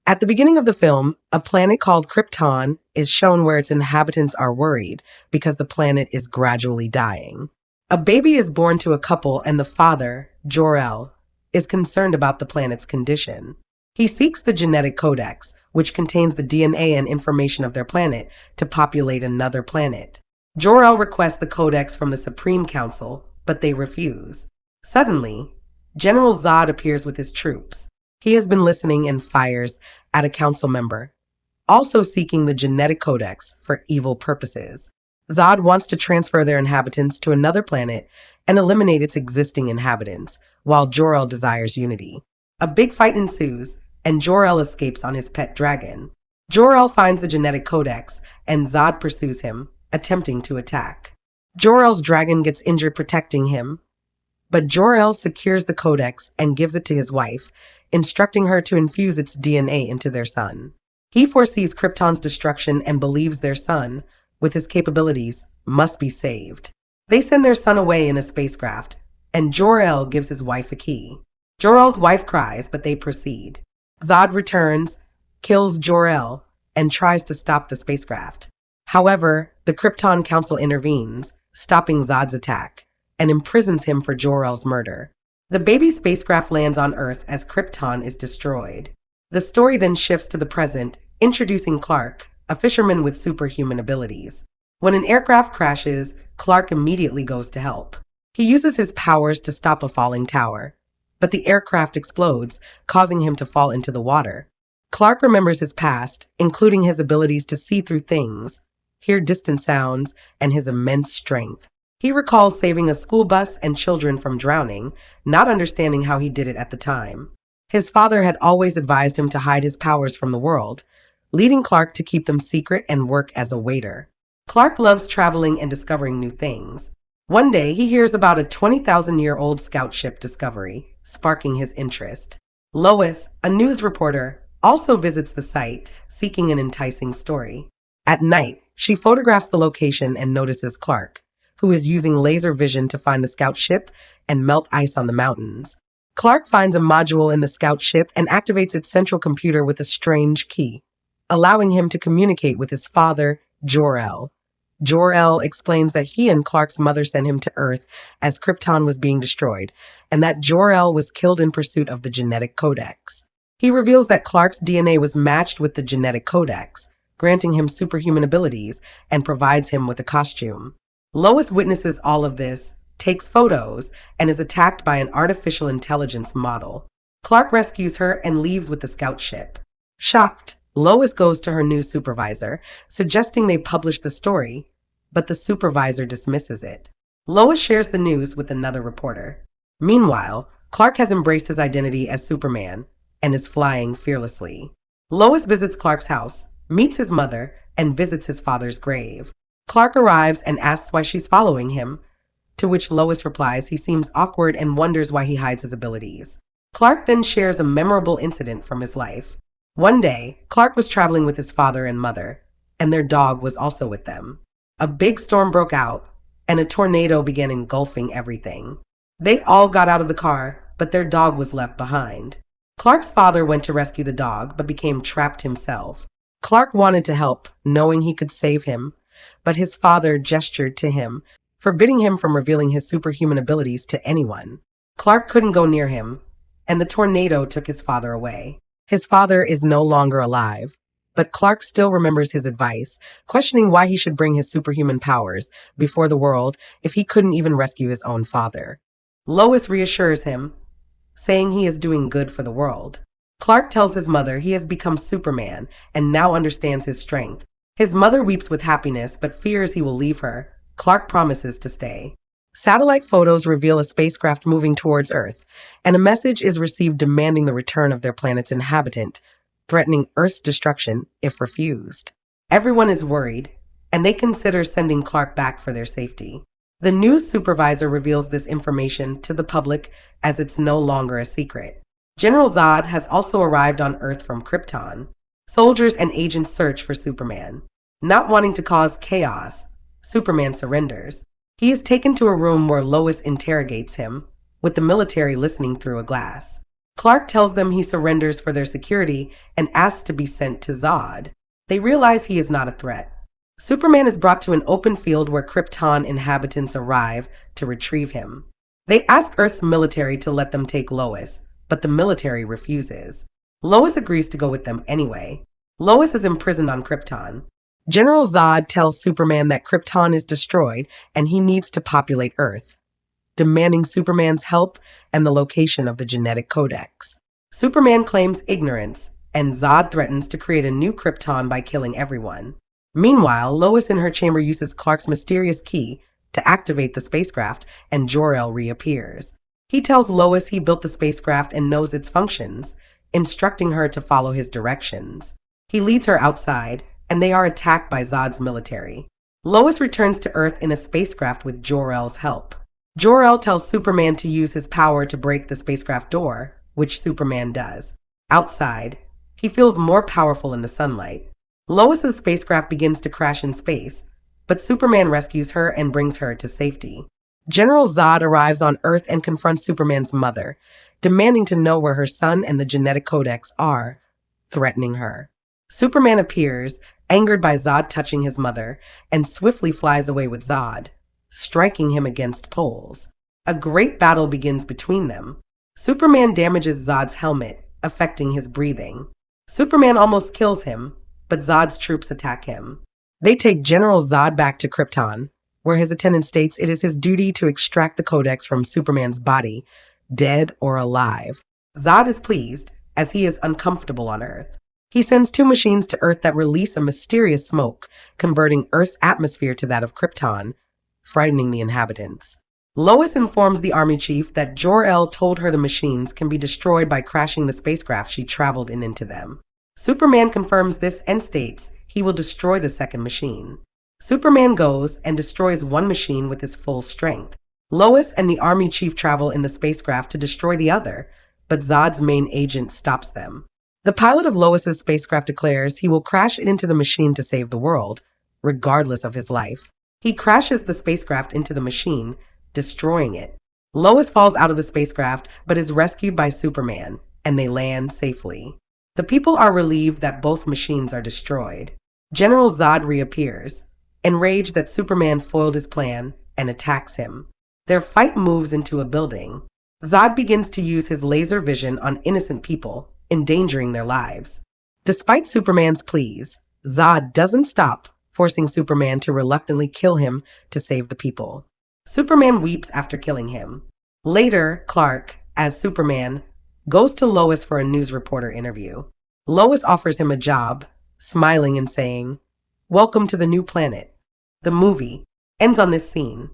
At the beginning of the film, a planet called Krypton is shown where its inhabitants are worried because the planet is gradually dying. A baby is born to a couple and the father, Jor-El, is concerned about the planet's condition. He seeks the genetic codex, which contains the DNA and information of their planet, to populate another planet. Jor-El requests the codex from the Supreme Council, but they refuse. Suddenly, General Zod appears with his troops. He has been listening and fires at a council member, also seeking the genetic codex for evil purposes. Zod wants to transfer their inhabitants to another planet and eliminate its existing inhabitants, while Jor-El desires unity. A big fight ensues, and Jor-El escapes on his pet dragon. Jor-El finds the genetic codex, and Zod pursues him, attempting to attack. Jor-El's dragon gets injured protecting him, but Jor-El secures the codex and gives it to his wife, instructing her to infuse its DNA into their son. He foresees Krypton's destruction and believes their son, with his capabilities, must be saved. They send their son away in a spacecraft, and Jor-El gives his wife a key. Jor-El's wife cries, but they proceed. Zod returns, kills Jor-El, and tries to stop the spacecraft. However, the Krypton Council intervenes, stopping Zod's attack, and imprisons him for Jor-El's murder. The baby spacecraft lands on Earth as Krypton is destroyed. The story then shifts to the present, introducing Clark, a fisherman with superhuman abilities. When an aircraft crashes, Clark immediately goes to help. He uses his powers to stop a falling tower, but the aircraft explodes, causing him to fall into the water. Clark remembers his past, including his abilities to see through things, hear distant sounds, and his immense strength. He recalls saving a school bus and children from drowning, not understanding how he did it at the time. His father had always advised him to hide his powers from the world, leading Clark to keep them secret and work as a waiter. Clark loves traveling and discovering new things. One day, he hears about a 20,000-year-old scout ship discovery, sparking his interest. Lois, a news reporter, also visits the site, seeking an enticing story. At night, she photographs the location and notices Clark, who is using laser vision to find the scout ship and melt ice on the mountains. Clark finds a module in the scout ship and activates its central computer with a strange key, allowing him to communicate with his father, Jor-El. Jor-El explains that he and Clark's mother sent him to Earth as Krypton was being destroyed, and that Jor-El was killed in pursuit of the genetic codex. He reveals that Clark's DNA was matched with the genetic codex, granting him superhuman abilities, and provides him with a costume. Lois witnesses all of this, takes photos, and is attacked by an artificial intelligence model. Clark rescues her and leaves with the scout ship. Shocked, Lois goes to her new supervisor, suggesting they publish the story, but the supervisor dismisses it. Lois shares the news with another reporter. Meanwhile, Clark has embraced his identity as Superman and is flying fearlessly. Lois visits Clark's house, meets his mother, and visits his father's grave. Clark arrives and asks why she's following him, to which Lois replies he seems awkward and wonders why he hides his abilities. Clark then shares a memorable incident from his life. One day, Clark was traveling with his father and mother, and their dog was also with them. A big storm broke out, and a tornado began engulfing everything. They all got out of the car, but their dog was left behind. Clark's father went to rescue the dog, but became trapped himself. Clark wanted to help, knowing he could save him, but his father gestured to him, forbidding him from revealing his superhuman abilities to anyone. Clark couldn't go near him, and the tornado took his father away. His father is no longer alive, but Clark still remembers his advice, questioning why he should bring his superhuman powers before the world if he couldn't even rescue his own father. Lois reassures him, saying he is doing good for the world. Clark tells his mother he has become Superman and now understands his strength. His mother weeps with happiness but fears he will leave her. Clark promises to stay. Satellite photos reveal a spacecraft moving towards Earth, and a message is received demanding the return of their planet's inhabitant, threatening Earth's destruction if refused. Everyone is worried, and they consider sending Clark back for their safety. The news supervisor reveals this information to the public as it's no longer a secret. General Zod has also arrived on Earth from Krypton. Soldiers and agents search for Superman. Not wanting to cause chaos, Superman surrenders. He is taken to a room where Lois interrogates him, with the military listening through a glass. Clark tells them he surrenders for their security and asks to be sent to Zod. They realize he is not a threat. Superman is brought to an open field where Krypton inhabitants arrive to retrieve him. They ask Earth's military to let them take Lois, but the military refuses. Lois agrees to go with them anyway. Lois is imprisoned on Krypton. General Zod tells Superman that Krypton is destroyed and he needs to populate Earth, demanding Superman's help and the location of the genetic codex. Superman claims ignorance, and Zod threatens to create a new Krypton by killing everyone. Meanwhile, Lois in her chamber uses Clark's mysterious key to activate the spacecraft, and Jor-El reappears. He tells Lois he built the spacecraft and knows its functions, instructing her to follow his directions. He leads her outside, and they are attacked by Zod's military. Lois returns to Earth in a spacecraft with Jor-El's help. Jor-El tells Superman to use his power to break the spacecraft door, which Superman does. Outside, he feels more powerful in the sunlight. Lois's spacecraft begins to crash in space, but Superman rescues her and brings her to safety. General Zod arrives on Earth and confronts Superman's mother, demanding to know where her son and the genetic codex are, threatening her. Superman appears, angered by Zod touching his mother, and swiftly flies away with Zod, striking him against poles. A great battle begins between them. Superman damages Zod's helmet, affecting his breathing. Superman almost kills him, but Zod's troops attack him. They take General Zod back to Krypton, where his attendant states it is his duty to extract the codex from Superman's body, dead or alive. Zod is pleased, as he is uncomfortable on Earth. He sends 2 machines to Earth that release a mysterious smoke, converting Earth's atmosphere to that of Krypton, frightening the inhabitants. Lois informs the army chief that Jor-El told her the machines can be destroyed by crashing the spacecraft she traveled in into them. Superman confirms this and states he will destroy the second machine. Superman goes and destroys one machine with his full strength. Lois and the army chief travel in the spacecraft to destroy the other, but Zod's main agent stops them. The pilot of Lois's spacecraft declares he will crash it into the machine to save the world, regardless of his life. He crashes the spacecraft into the machine, destroying it. Lois falls out of the spacecraft but is rescued by Superman, and they land safely. The people are relieved that both machines are destroyed. General Zod reappears, enraged that Superman foiled his plan, and attacks him. Their fight moves into a building. Zod begins to use his laser vision on innocent people, endangering their lives. Despite Superman's pleas, Zod doesn't stop, forcing Superman to reluctantly kill him to save the people. Superman weeps after killing him. Later, Clark, as Superman, goes to Lois for a news reporter interview. Lois offers him a job, smiling and saying, "Welcome to the new planet." The movie ends on this scene.